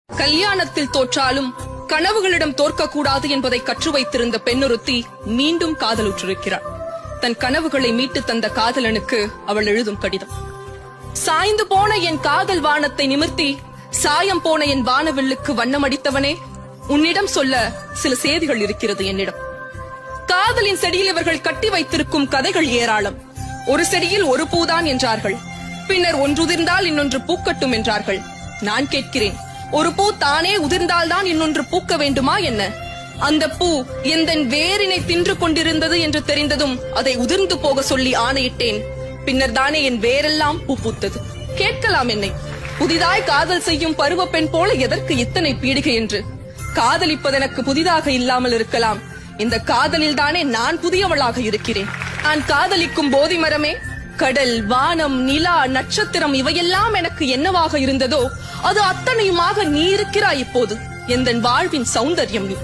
கல்யாணத்தில் தோற்றாலும் கனவுகளிடம் தோற்கக்கூடாது என்பதை கற்று வைத்திருந்த பெண்ணொருத்தி மீண்டும் காதலுற்றிருக்கிறாள். தன் கனவுகளை மீட்டு தந்த காதலனுக்கு அவள் எழுதும் கடிதம். சாய்ந்து போன என் காதல் வானத்தை நிமிர்த்தி சாயம் போன என் வானவில்லுக்கு வண்ணமடித்தவனே, உன்னிடம் சொல்ல சில செய்திகள் இருக்கிறது என்னிடம். காதலின் செடியில் இவர்கள் கட்டி வைத்திருக்கும் கதைகள் ஏராளம். ஒரு செடியில் ஒரு பூதான் என்றார்கள், பின்னர் ஒன்றுதிர்ந்தால் இன்னொன்று பூக்கட்டும் என்றார்கள். நான் கேட்கிறேன், ஒரு பூ தானே உதிர்ந்தால்தான் இன்னொன்று பூக்க வேண்டுமா என்ன? அந்த பூ எந்தன் வேரினை தின்று கொண்டிருந்தது என்று தெரிந்ததும் அதை உதிர்ந்து போக சொல்லி ஆணையிட்டேன். பின்னர் தானே என் வேரெல்லாம் பூ பூத்தது. கேட்கலாம் என்னை, புதிதாய் காதல் செய்யும் பருவ பெண் போல எதற்கு இத்தனை பீடிகை என்று. காதலிப்பது எனக்கு புதிதாக இல்லாமல் இருக்கலாம், இந்த காதலில் தானே நான் புதியவளாக இருக்கிறேன். நான் காதலிக்கும் போதி மரமே, கடல், வானம், நிலா, நட்சத்திரம் இவையெல்லாம் எனக்கு என்னவாக இருந்ததோ அது அத்தனையுமாக நீ இருக்கிறாய் இப்போது. எந்தன் வாழ்வின் சௌந்தர்யம் நீ.